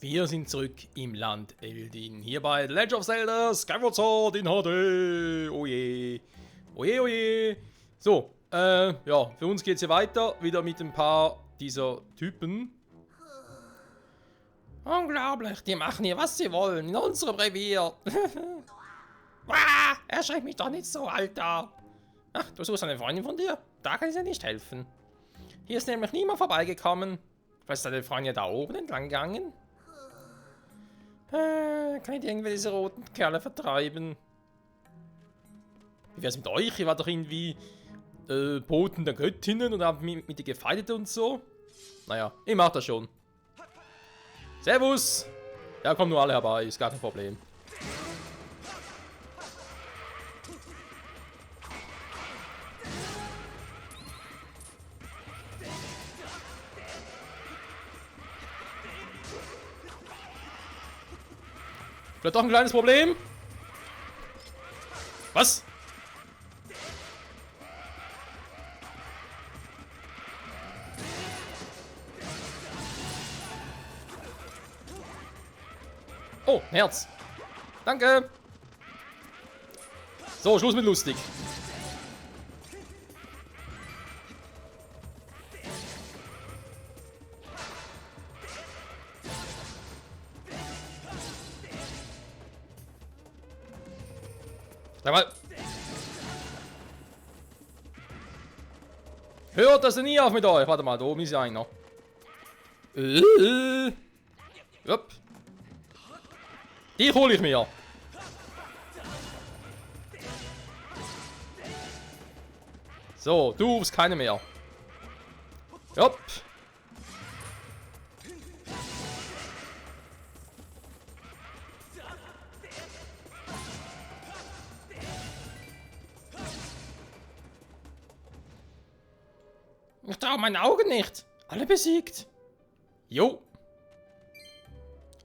Wir sind zurück im Land Eldin. Hier bei The Legend of Zelda Skyward Sword in HD. Oh je. Oh je, oh je. So, ja, für uns geht's hier weiter. Wieder mit ein paar dieser Typen. Unglaublich, die machen hier, was sie wollen. In unserem Revier. Erschreck mich doch nicht so, Alter. Ach, du suchst eine Freundin von dir? Da kann ich dir nicht helfen. Hier ist nämlich niemand vorbeigekommen. Was ist deine Freundin da oben entlang gegangen? Kann ich irgendwie diese roten Kerle vertreiben? Wie wär's mit euch? Ihr wart doch irgendwie Boten der Göttinnen und habt mit ihr gefeitet und so. Naja, ich mach das schon. Servus! Ja, kommen nur alle herbei, ist gar kein Problem. Vielleicht doch ein kleines Problem? Was? Oh, ein Herz. Danke. So, Schluss mit lustig. Sag mal. Hört das denn nie auf mit euch? Warte mal, da oben ist ja einer. Jupp. Die hole ich mir. So, du bist keine mehr. Jupp. Ich traue meinen Augen nicht. Alle besiegt. Jo.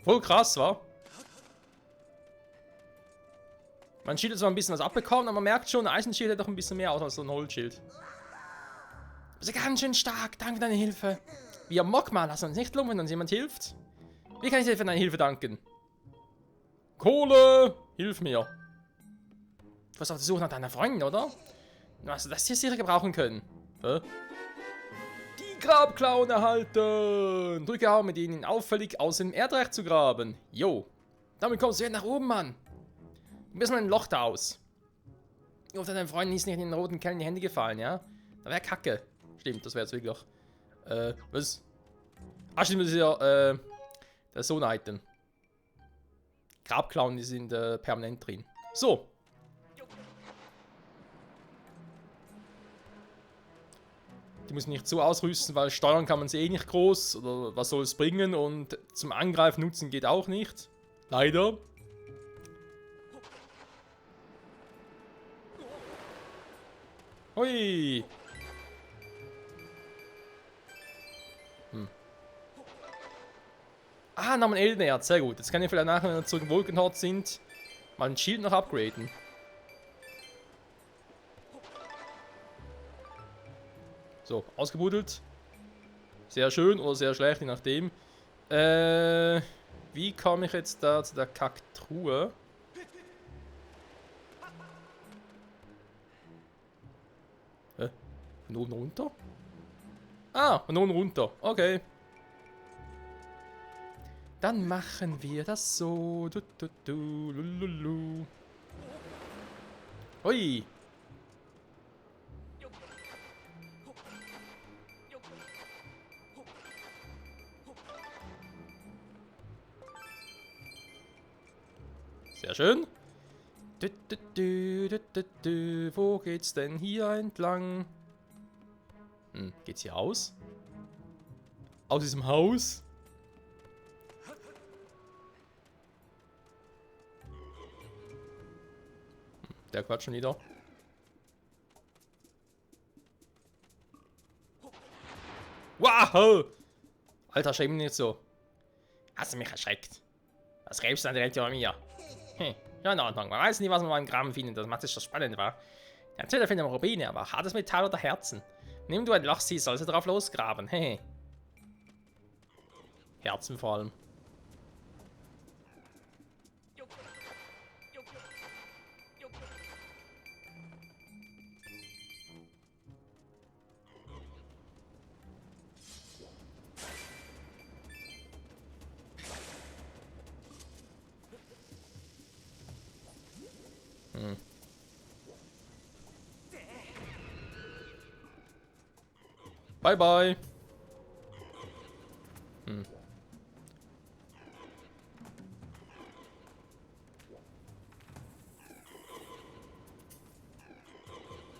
Voll krass, wa? Mein Schild hat zwar ein bisschen was abbekommen, aber man merkt schon, ein Eisenschild hat doch ein bisschen mehr aus als so ein Holzschild. Du bist ganz schön stark. Danke für deine Hilfe. Wir Mokma, lass uns nicht lumpen, wenn uns jemand hilft. Wie kann ich dir für deine Hilfe danken? Kohle! Hilf mir. Du warst auf der Suche nach deiner Freundin, oder? Du hast das hier sicher gebrauchen können. Hä? Die Grabklauen erhalten! Drücke auch mit ihnen auffällig aus dem Erdreich zu graben. Jo. Damit kommst du wieder nach oben, Mann. Du bist mal ein Loch da aus. Ich hoffe, deinem Freund ist nicht in den roten Kerlen in die Hände gefallen, ja? Da wäre Kacke. Stimmt, das wäre jetzt wirklich. Was? Ah, stimmt, das ist ja, das Sohn-Item. Grabklauen, die sind permanent drin. So. Die muss ich nicht so ausrüsten, weil steuern kann man sie eh nicht groß. Oder was soll es bringen? Und zum Angreifen nutzen geht auch nicht. Leider. Hui. Ah, noch ein Eldenerz, sehr gut. Jetzt kann ich vielleicht nachher, wenn wir zurück im Wolkenhort sind, mal ein Schild noch upgraden. So, ausgebuddelt. Sehr schön oder sehr schlecht, je nachdem. Wie komme ich jetzt da zu der Kacktruhe? Von oben runter? Ah, von oben runter. Okay. Dann machen wir das so. Lululu. Hui. Sehr schön. Wo geht's denn hier entlang? Geht's hier aus? Aus diesem Haus? Der Quatsch schon wieder. Wow! Alter, schreib mich nicht so. Hast du mich erschreckt? Was gräbst du dann direkt über mir? Ja, in Ordnung. Man weiß nie, was man beim Graben findet. Das macht es schon spannend, wa? Der Zähler findet Rubine, aber hartes Metall oder Herzen. Nimm du ein Loch siehst, sollst du drauf losgraben. Hehe. Herzen vor allem. Hm. Bye, bye. Hm.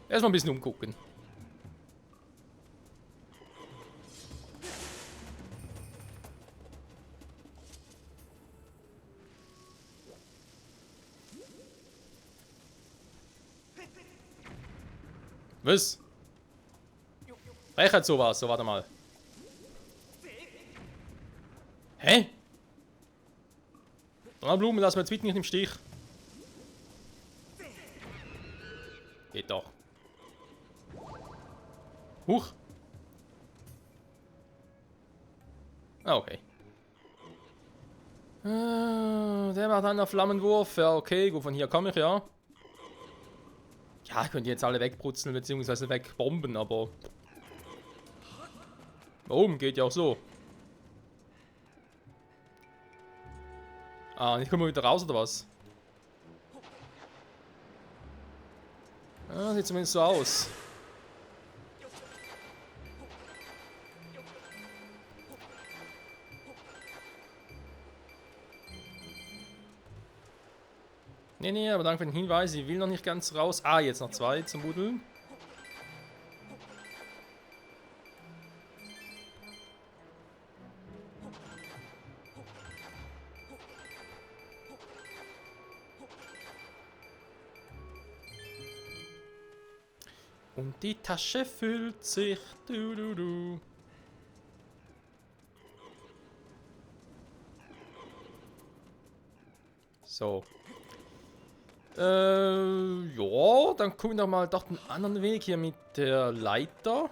Erstmal ein bisschen umgucken. Was? Reichert sowas? So, warte mal. Hä? Donnerblumen, lass mir jetzt bitte nicht im Stich. Geht doch. Huch. Ah, okay. Der macht einen Flammenwurf. Ja, okay, gut, von hier komme ich, ja. Ja, ich könnte jetzt alle wegbrutzeln bzw. wegbomben, aber... Oben geht ja auch so. Ah, und ich komme wieder raus, oder was? Ja, sieht zumindest so aus. Nee, nee, aber danke für den Hinweis. Ich will noch nicht ganz raus. Ah, jetzt noch 2 zum Buddeln. Und die Tasche füllt sich. Du, du, du. So. Ja, dann gucken wir doch mal doch einen anderen Weg hier mit der Leiter.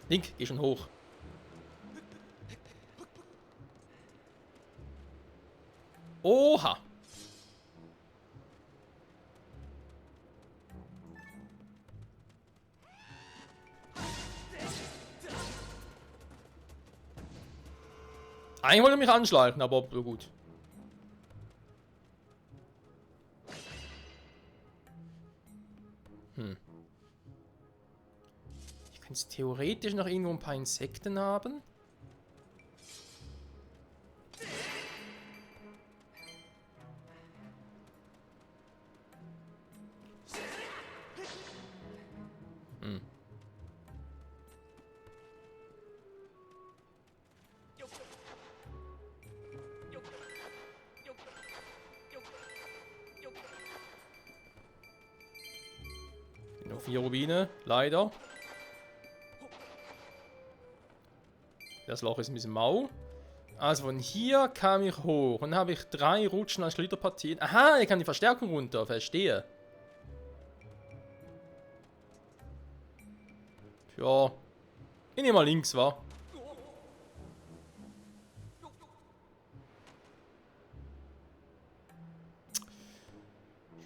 Link, geh schon hoch. Oha. Eigentlich wollte er mich anschleichen, aber gut. Ich könnte theoretisch noch irgendwo ein paar Insekten haben. Nur 4 Rubine, leider. Das Loch ist ein bisschen mau. Also von hier kam ich hoch und habe ich 3 Rutschen als Schlitterpartien. Aha, ich kann die Verstärkung runter, verstehe. Ja, ich nehme mal links, wa?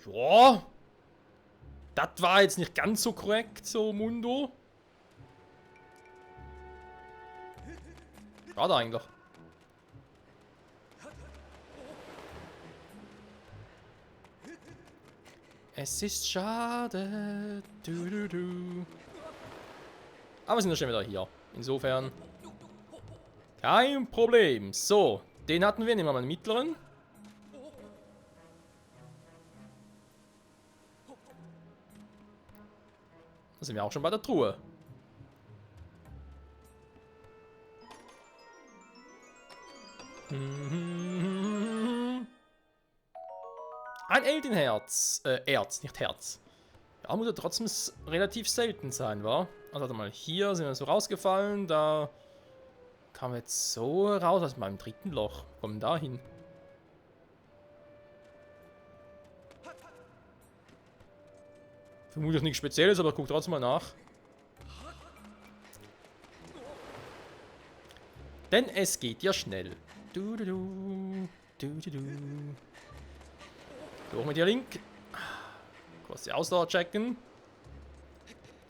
Ja, das war jetzt nicht ganz so korrekt, so Mundo. Schade eigentlich. Es ist schade. Du, du, du. Aber wir sind ja schon wieder hier. Insofern. Kein Problem. So, den hatten wir. Nehmen wir mal den mittleren. Da sind wir auch schon bei der Truhe. Ein Eldenherz. Erz, nicht Herz. Ja, muss ja trotzdem relativ selten sein, wa? Also warte mal, hier sind wir so rausgefallen, da kamen wir jetzt so raus, aus meinem 3. Loch. Kommen da hin. Vermutlich nichts Spezielles, aber guck trotzdem mal nach. Denn es geht ja schnell. Du, du, du, du, du, du. Durch mit dir, Link. Kurz die Ausdauer checken.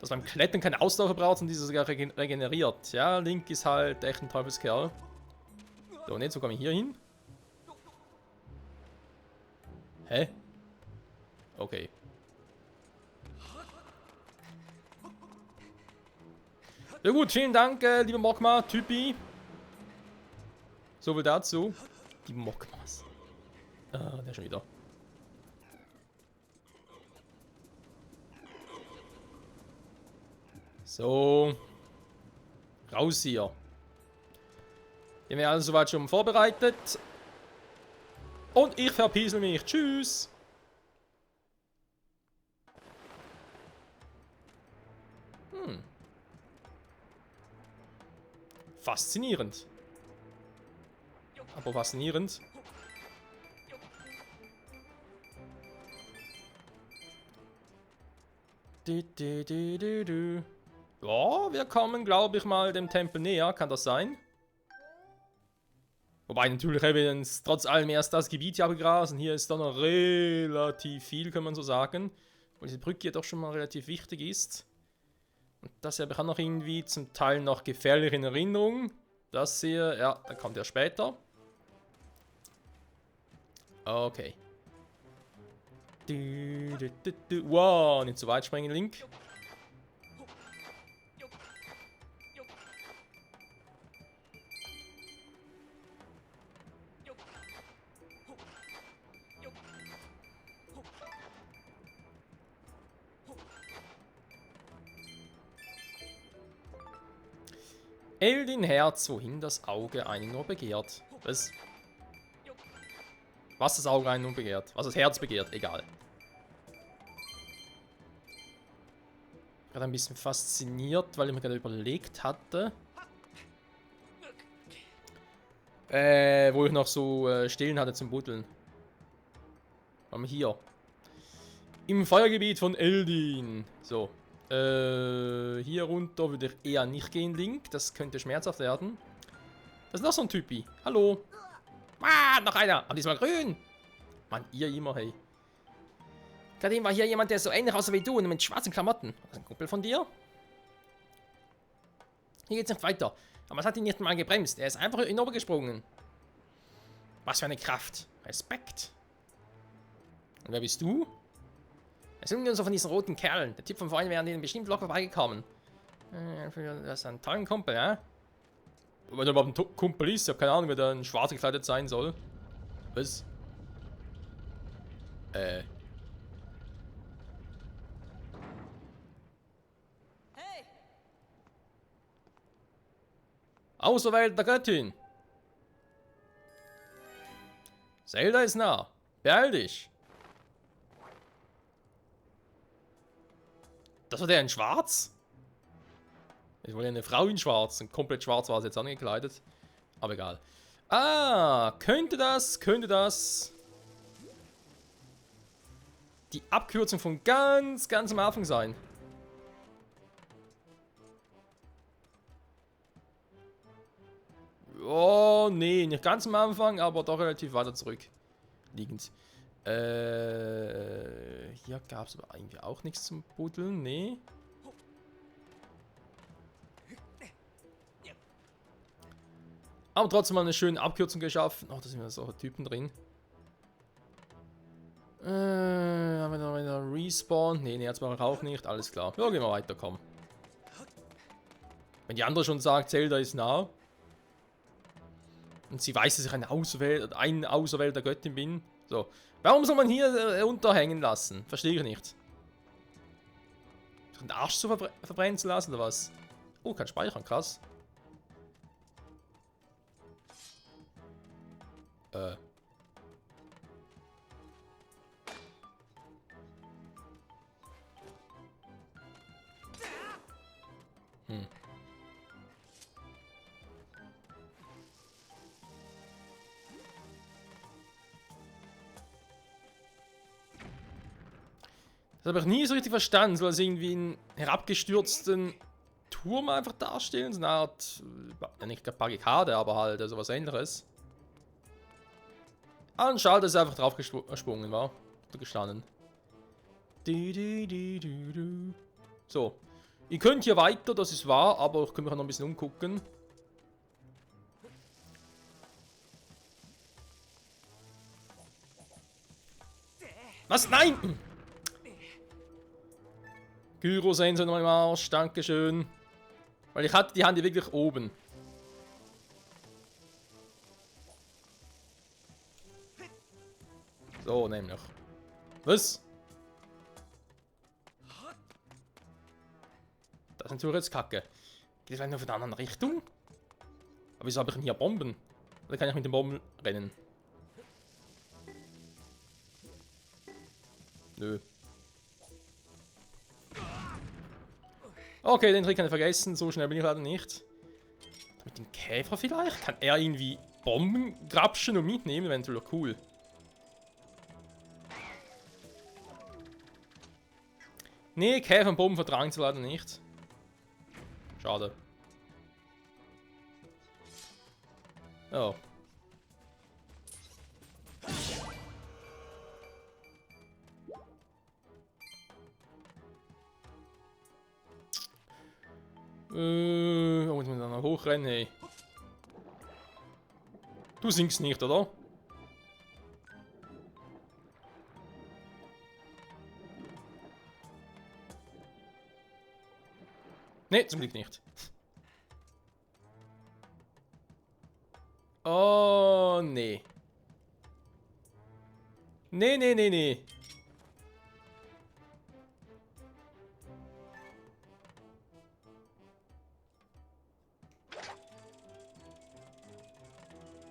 dass beim Klettern keine Ausdauer braucht und diese sogar regeneriert. Ja, Link ist halt echt ein Teufelskerl. So, und jetzt, wo komme ich hier hin? Hä? Okay. Ja gut, vielen Dank, lieber Mogma, Typi. So viel dazu. Die Mogmas. Ah, der schon wieder. So. Raus hier. Den wir alle soweit schon vorbereitet. Und ich verpiesel mich. Tschüss. Faszinierend. Aber faszinierend. Ja, wir kommen, glaube ich, mal dem Tempel näher. Kann das sein? Wobei natürlich haben wir uns trotz allem erst das Gebiet hier abgegrasen. Hier ist dann noch relativ viel, kann man so sagen. Weil diese Brücke ja doch schon mal relativ wichtig ist. Und das habe ich auch noch irgendwie zum Teil noch gefährlich in Erinnerung. Das hier, ja, da kommt er später. Okay. Wow, nicht zu weit springen, Link. Eldin Herz, wohin das Auge einen nur begehrt. Was? Was das Auge einen nur begehrt. Was das Herz begehrt, egal. Gerade ein bisschen fasziniert, weil ich mir gerade überlegt hatte. Wo ich noch so Stelen hatte zum Buddeln. Haben wir hier. Im Feuergebiet von Eldin. So. Hier runter würde ich eher nicht gehen, Link. Das könnte schmerzhaft werden. Das ist noch so ein Typi. Hallo. Ah, noch einer. Aber diesmal grün. Mann, ihr immer, hey. Gerade eben war hier jemand, der so ähnlich aussah wie du und mit schwarzen Klamotten. Das ist ein Kumpel von dir. Hier geht's nicht weiter. Aber es hat ihn nicht mal gebremst. Er ist einfach hinübergesprungen. Was für eine Kraft. Respekt. Und wer bist du? Wir sind uns von diesen roten Kerlen. Der Typ von vorhin wäre an denen bestimmt locker vorbeigekommen. Das ist ein toller Kumpel, ja? Wenn er überhaupt ein Kumpel ist, ich habe keine Ahnung, wer da in schwarz gekleidet sein soll. Was? Hey. Auserwählter Göttin. Zelda ist nah. Beeil dich. Das war der in schwarz? Ich wollte eine Frau in schwarz. Und komplett schwarz war sie jetzt angekleidet. Aber egal. Ah, könnte das die Abkürzung von ganz am Anfang sein? Oh, nee, nicht ganz am Anfang, aber doch relativ weiter zurück liegend. Hier gab es aber eigentlich auch nichts zum Buddeln, nee. Aber trotzdem mal eine schöne Abkürzung geschaffen. Oh, da sind wieder so Typen drin. Haben wir noch wieder Respawn? Nee, jetzt mache ich auch nicht. Alles klar. Ja, gehen wir weiter, komm. Wenn die andere schon sagt, Zelda ist nah. Und sie weiß, dass ich ein auserwählter Göttin bin. So. Warum soll man hier unterhängen lassen? Verstehe ich nicht. Den Arsch zu verbrennen zu lassen, oder was? Oh, kann speichern, krass. Das habe ich nie so richtig verstanden. Soll es irgendwie einen herabgestürzten Turm einfach darstellen? So eine Art, ja nicht eine Barrikade, aber halt sowas ähnliches. Ah, und schade, dass er einfach drauf gesprungen war. Oder gestanden. So. Ihr könnt hier weiter, das ist wahr, aber ich kann mich noch ein bisschen umgucken. Was? Nein! Gyrosensor noch im Arsch, dankeschön. Weil ich hatte die Hand hier wirklich oben. So, nämlich. Was? Das ist natürlich jetzt Kacke. Geht das vielleicht noch von der anderen Richtung? Aber wieso habe ich denn hier Bomben? Oder kann ich mit den Bomben rennen? Nö. Okay, den Trick kann ich vergessen. So schnell bin ich leider nicht. Mit dem Käfer vielleicht? Kann er irgendwie Bomben grapschen und mitnehmen? Eventuell cool. Nee, Käfer und Bomben vertragen sie leider nicht. Schade. Oh. Oh, muss man dann noch hochrennen, hey. Du sinkst nicht, oder? Nee, zum Glück nicht. Oh, nee. Nee, nee, nee, nee.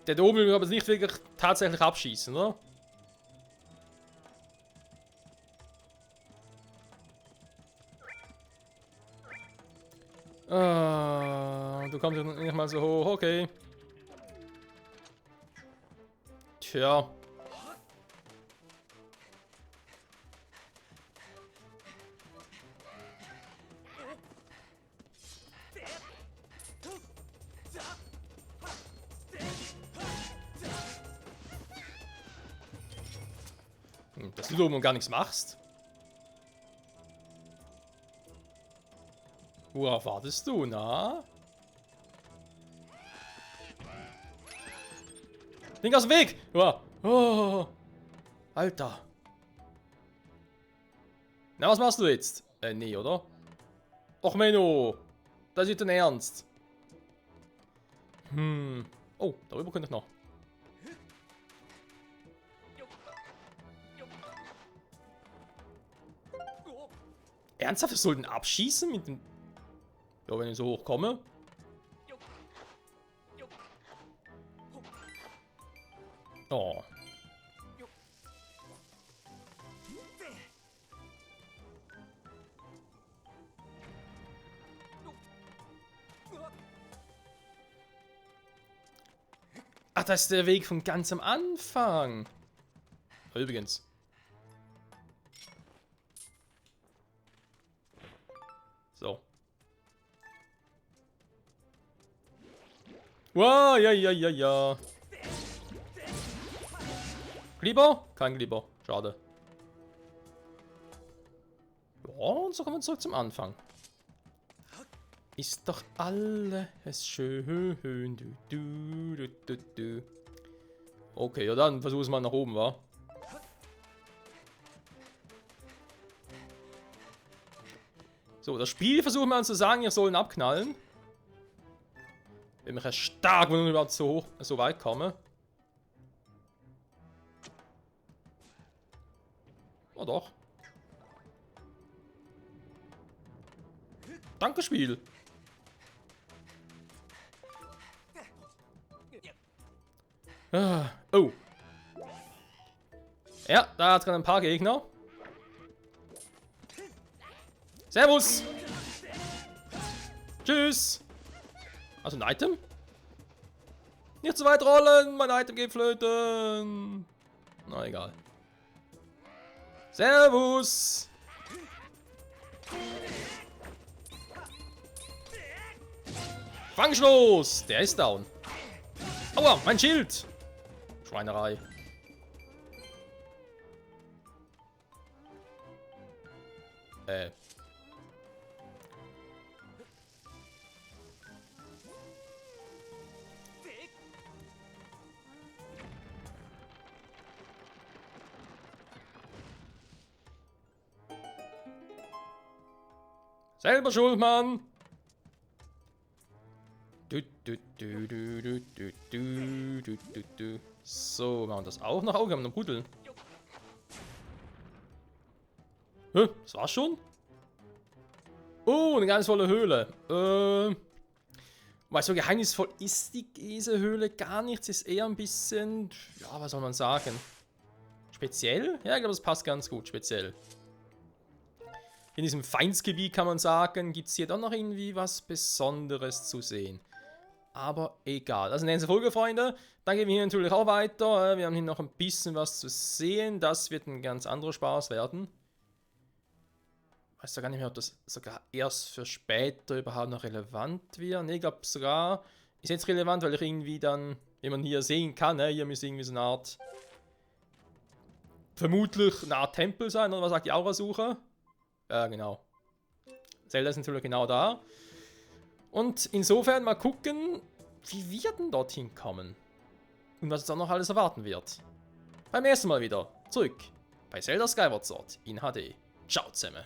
Der da oben will aber nicht wirklich tatsächlich abschießen, oder? Ah, du kommst nicht mal so hoch, okay. Tja. Dass du da oben gar nichts machst. Worauf wartest du, na? Ding aus dem Weg! Oh, Alter. Na, was machst du jetzt? Nee, oder? Och, Menno. Das ist dein Ernst. Oh, darüber könnte ich noch. Ernsthaft, ich soll den abschießen mit dem... Ja, wenn ich so hoch komme. Oh. Ach, das ist der Weg von ganz am Anfang. Übrigens. So. Wow, ja. Glibber? Kein Glibber. Schade. Ja, und so kommen wir zurück zum Anfang. Ist doch alles schön. Du. Okay, ja dann versuch es mal nach oben, wa? So, das Spiel versucht man zu sagen, ihr sollen abknallen. Bin mich stark, wenn ich überhaupt so weit komme. Oh doch. Danke, Spiel. Oh. Ja, da hat es gerade ein paar Gegner. Servus. Tschüss. Also ein Item? Nicht zu weit rollen, mein Item geht flöten. Na egal. Servus. Fangstoß. Der ist down. Aua, mein Schild. Schweinerei. Selber schuld, Mann. So, machen wir das auch noch. Oh, wir haben noch Buddeln. Hä? Das war's schon? Oh, eine ganz volle Höhle. Weil so geheimnisvoll ist diese Höhle gar nichts. Ist eher ein bisschen, ja, was soll man sagen? Speziell? Ja, ich glaube, das passt ganz gut, speziell. In diesem Feindsgebiet kann man sagen, gibt es hier doch noch irgendwie was Besonderes zu sehen. Aber egal. Das ist eine nächste Folge, Freunde. Dann gehen wir hier natürlich auch weiter. Wir haben hier noch ein bisschen was zu sehen. Das wird ein ganz anderer Spaß werden. Ich weiß ja gar nicht mehr, ob das sogar erst für später überhaupt noch relevant wird. Ne, ich glaube sogar ist jetzt relevant, weil ich irgendwie dann, wie man hier sehen kann, ne, hier müsste irgendwie so eine Art, vermutlich eine Art Tempel sein, oder was sagt die Aurasuche? Ja, genau. Zelda ist natürlich genau da. Und insofern mal gucken, wie wir denn dorthin kommen. Und was uns dann noch alles erwarten wird. Beim nächsten Mal wieder zurück bei Zelda Skyward Sword in HD. Ciao zusammen.